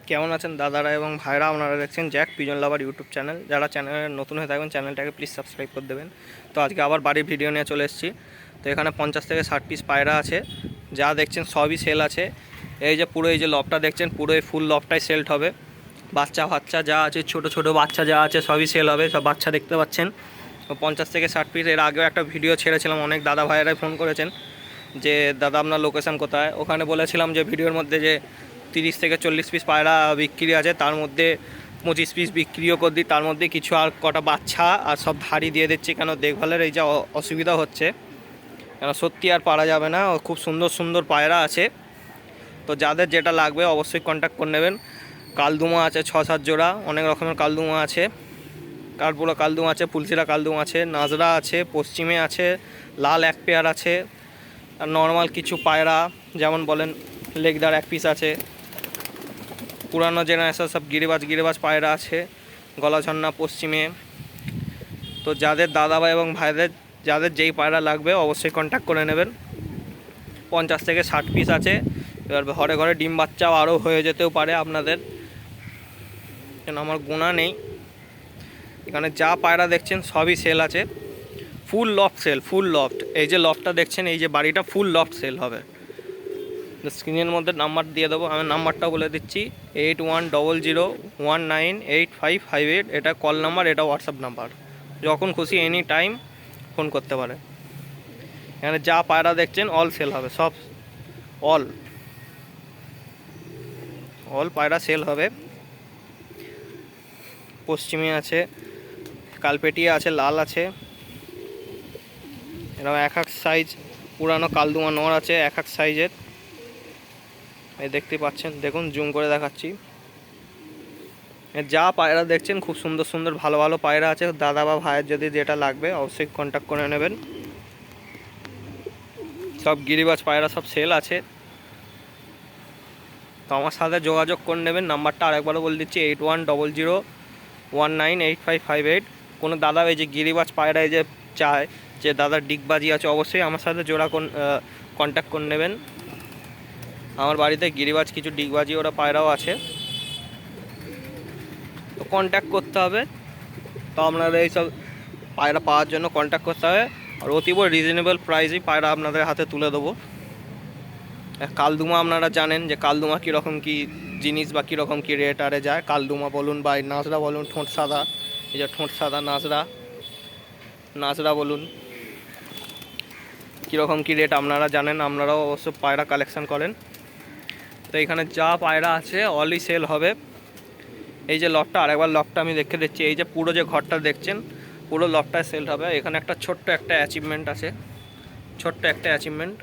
কেমন আছেন দাদারা এবং ভাইরা? আপনারা দেখছেন জ্যাক পিজন লাভার ইউটিউব চ্যানেল। যারা চ্যানেলে নতুন হয়ে থাকবেন চ্যানেলটাকে প্লিজ সাবস্ক্রাইব করে দেবেন। তো আজকে আবার বাড়ির ভিডিও নিয়ে চলে এসেছি। তো এখানে 50 থেকে 60 পিস পায়রা আছে, যা দেখছেন সবই সেল আছে। এই যে পুরো এই যে লবটা দেখছেন, পুরো এই ফুল লবটাই সেল হবে। বাচ্চা বাচ্চা যা আছে, ছোট ছোট বাচ্চা যা আছে সবই সেল হবে। সব বাচ্চা দেখতে পাচ্ছেন। তো 50 থেকে 60 পিস। এর আগেও একটা ভিডিও ছেড়েছিলাম, অনেক দাদা ভাইয়েরাই ফোন করেছেন যে দাদা আপনার লোকেশান কোথায়। ওখানে বলেছিলাম যে ভিডিওর মধ্যে যে 30 থেকে 40 পিস পায়রা বিক্রি আছে, তার মধ্যে 25 পিস বিক্রিও করে দিই, তার মধ্যে কিছু আর কটা বাচ্চা আর সব ধাড়ি দিয়ে দিচ্ছি, কেন দেখভালের এই যে অসুবিধা হচ্ছে, কেন সত্যি আর পারা যাবে না। খুব সুন্দর সুন্দর পায়রা আছে। তো যাদের যেটা লাগবে অবশ্যই কন্ট্যাক্ট করে নেবেন। কালদুমা আছে 6-7 জোড়া, অনেক রকমের কালদুমা আছে। কার্পুরা কালদুমা আছে, পুলসিরা কালদুমা আছে, নাজরা আছে, পশ্চিমে আছে, লাল এক পেয়ার আছে। আর নর্মাল কিছু পায়রা যেমন বলেন লেগদার এক পিস আছে। পুরানো জেনারেশন সব গিরিবাজ পায়রা আছে, গলা ঝর্ণা পশ্চিমে। তো যাদের দাদা ভাই এবং ভাইদের যাদের যেই পায়রা লাগবে অবশ্যই কন্ট্যাক্ট করে নেবেন। 50 থেকে 60 পিস আছে। এবার ঘরে ঘরে ডিম বাচ্চাও আরও হয়ে যেতেও পারে আপনাদের, কেন আমার গোনা নেই। এখানে যা পায়রা দেখছেন সবই সেল আছে। ফুল লফট সেল, ফুল লফট। এই যে লফটটা দেখছেন, এই যে বাড়িটা ফুল লফট সেল হবে। স্ক্রিনের মধ্যে নাম্বার দিয়ে দেবো, আমি নাম্বারটা বলে দিচ্ছি 8100198558। এটা কল নাম্বার, এটা হোয়াটসঅ্যাপ নাম্বার। যখন খুশি এনি টাইম ফোন করতে পারে। এখানে যা পায়রা দেখছেন অল সেল হবে, সব অল পায়রা সেল হবে। পশ্চিমে আছে, কালপেটিয়া আছে, লাল আছে। এরকম এক এক সাইজ পুরানো কালদুমা নর আছে এক এক সাইজের। এই দেখতে পাচ্ছেন, দেখুন জুম করে দেখাচ্ছি। যা পায়রা দেখছেন খুব সুন্দর সুন্দর ভালো ভালো পায়রা আছে। দাদা বা ভাইয়ের যদি যেটা লাগবে অবশ্যই কন্ট্যাক্ট করে নেবেন। সব গিরিবাজ পায়রা সব সেল আছে। তো আমার সাথে যোগাযোগ করে নেবেন। নাম্বারটা আরেকবারও বলে দিচ্ছি 8100198558। কোনো দাদা এই যে গিরিবাজ পায়রা এই যে চায় যে দাদার ডিগবাজি আছে, অবশ্যই আমার সাথে কন্ট্যাক্ট করে নেবেন। আমার বাড়িতে গিরিবাজ কিছু ডিগবাজি ওরা পায়রাও আছে, তো কন্ট্যাক্ট করতে হবে। তো আপনারা এইসব পায়রা পাওয়ার জন্য কন্ট্যাক্ট করতে হবে। আর অতীব রিজনেবল প্রাইসেই পায়রা আপনাদের হাতে তুলে দেবো। কালদুমা আপনারা জানেন যে কালদুমা কীরকম কী জিনিস বা কীরকম কী রেট আরে যায়। কালদুমা বলুন বা নাজরা বলুন, ঠোঁট সাদা, এই যে ঠোঁট সাদা নাজরা বলুন, কীরকম কী রেট আপনারা জানেন। আপনারাও অবশ্য পায়রা কালেকশান করেন। তো এখানে যা পায়রা আছে অলই সেল হবে। এই যে লটটা, আরেকবার লটটা আমি দেখে দিচ্ছি। এই যে পুরো যে ঘরটা দেখছেন, পুরো লটটায় সেল হবে। এখানে একটা ছোট্ট একটা অ্যাচিভমেন্ট আছে, ছোট্ট একটা অ্যাচিভমেন্ট।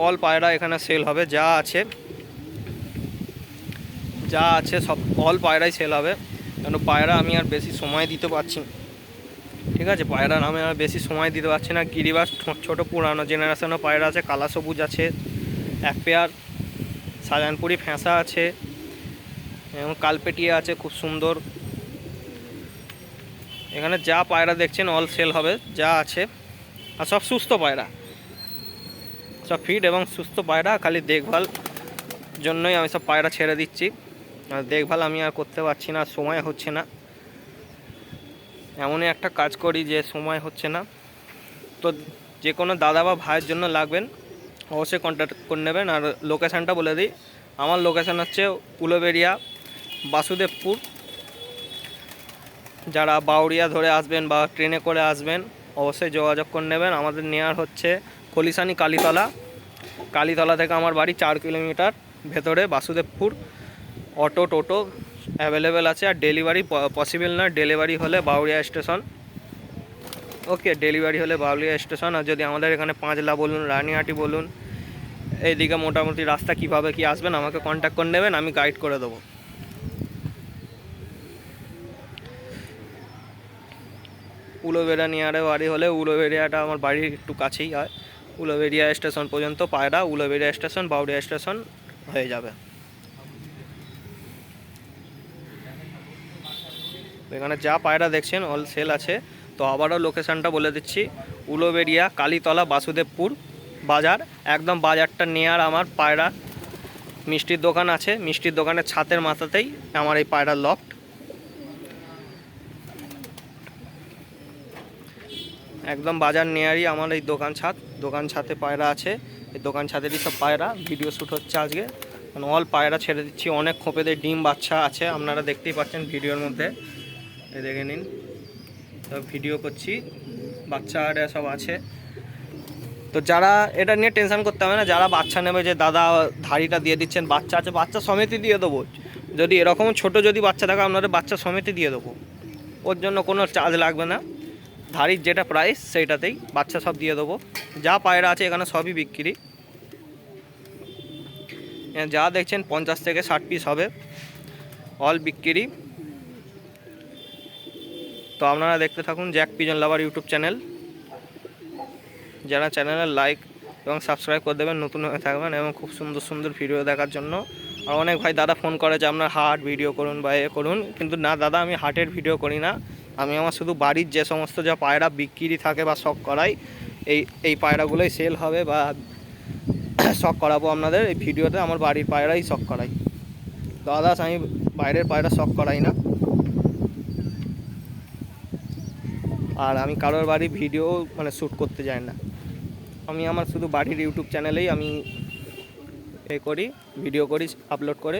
অল পায়রা এখানে সেল হবে, যা আছে সব অল পায়রাই সেল হবে। কেন পায়রা আমি আর বেশি সময় দিতে পারছি না, ঠিক আছে? পায়রা আমি আর বেশি সময় দিতে পারছি না। গিরিবাজ ছোটো পুরানো জেনারেশনও পায়রা আছে, কালা সবুজ আছে এক পেয়ার, শাহজাহানপুরি ফ্যাঁসা আছে এবং কালপেটিয়া আছে খুব সুন্দর। এখানে যা পায়রা দেখছেন অল সেল হবে, যা আছে। আর সব সুস্থ পায়রা, সব ফিট এবং সুস্থ পায়রা। খালি দেখভাল জন্যই আমি সব পায়রা ছেড়ে দিচ্ছি। আর দেখভাল আমি আর করতে পারছি না, সময় হচ্ছে না। এমনই একটা কাজ করি যে সময় হচ্ছে না। তো যে কোনো দাদা বা ভাইয়ের জন্য লাগবেন অবশ্যই কন্ট্যাক্ট করে নেবেন। আর লোকেশানটা বলে দিই, আমার লোকেশান হচ্ছে উলুবেড়িয়া বাসুদেবপুর। যারা বাউরিয়া ধরে আসবেন বা ট্রেনে করে আসবেন অবশ্যই যোগাযোগ করে নেবেন। আমাদের নেওয়ার হচ্ছে খলিশানি কালীতলা থেকে আমার বাড়ি 4 কিলোমিটার ভেতরে বাসুদেবপুর। অটো টোটো অ্যাভেলেবেল আছে। আর ডেলিভারি পসিবল না, ডেলিভারি হলে বাউরিয়া স্টেশন। ওকে, ডেলিভারি হলে বাউরিয়া স্টেশন। আর যদি আমাদের এখানে পাঁচলা বলুন, রানিহাটি বলুন, এইদিকে মোটামুটি রাস্তা কীভাবে কী আসবেন আমাকে কন্ট্যাক্ট করে নেবেন, আমি গাইড করে দেবো। উলুবেড়িয়া নিয়ারে বাড়ি হলে উলুবেড়িয়াটা আমার বাড়ির একটু কাছেই হয়। উলুবেড়িয়া স্টেশন পর্যন্ত পায়রা, উলুবেড়িয়া স্টেশন বাউরিয়া স্টেশন হয়ে যাবে। এখানে যা পায়রা দেখছেন অল সেল আছে। তো আবারও লোকেশানটা বলে দিচ্ছি, উলুবেড়িয়া কালীতলা বাসুদেবপুর বাজার। একদম বাজারটা নিয়ার আমার পায়রা মিষ্টির দোকান আছে, মিষ্টির দোকানের ছাদের মাথাতেই আমার এই পায়রার লফট। একদম বাজার নিয়ারই আমার এই দোকান ছাদে পায়রা আছে। এই দোকান ছাদেরই সব পায়রা। ভিডিও শ্যুট হচ্ছে আজকে, মানে অল পায়রা ছেড়ে দিচ্ছি। অনেক খোপেদের ডিম বাচ্চা আছে, আপনারা দেখতেই পাচ্ছেন ভিডিওর মধ্যে। এই দেখে নিন, সব ভিডিও করছি, বাচ্চা আরে সব আছে। তো যারা এটা নিয়ে টেনশন করতে হবে না, যারা বাচ্চা নেবে যে দাদা ধাড়িটা দিয়ে দিচ্ছেন, বাচ্চা আছে, বাচ্চা সমেতই দিয়ে দেবো। যদি এরকম ছোট যদি বাচ্চা থাকে আপনাদের বাচ্চা সমেতই দিয়ে দেবো, ওর জন্য কোনো চার্জ লাগবে না। ধাড়ির যেটা প্রাইস সেইটাতেই বাচ্চা সব দিয়ে দেবো। যা পায়রা আছে এখানে সবই বিক্রি। যা দেখছেন 50 থেকে 60 পিস হবে, অল বিক্রি। তো আপনারা দেখতে থাকুন জ্যাক পিজন লাভার ইউটিউব চ্যানেল। যারা চ্যানেলের লাইক এবং সাবস্ক্রাইব করে দেবেন, নতুন হয়ে থাকবেন এবং খুব সুন্দর সুন্দর ভিডিও দেখার জন্য। আর অনেক ভাই দাদা ফোন করে যে আপনার হাট ভিডিও করুন বা এ করুন, কিন্তু না দাদা, আমি হাটের ভিডিও করি না। আমি আমার শুধু বাড়ির যে সমস্ত যা পায়রা বিক্রি থাকে বা শখ করাই, এই পায়রাগুলোই সেল হবে বা শখ করাবো আপনাদের এই ভিডিওতে। আমার বাড়ির পায়রাই শখ করাই, দাদা আমি বাইরের পায়রা শখ করাই না। আর আমি কারোর বাড়ির ভিডিও মানে শ্যুট করতে যাই না। আমি আমার শুধু বাড়ির ইউটিউব চ্যানেলেই আমি করি, ভিডিও করি, আপলোড করে।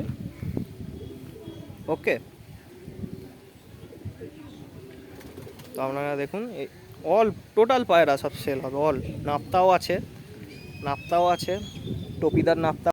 ওকে, তো আপনারা দেখুন অল টোটাল পায়রা সব সেল হবে। অল নাপ্তাও আছে, টপিদার নাপ্তা।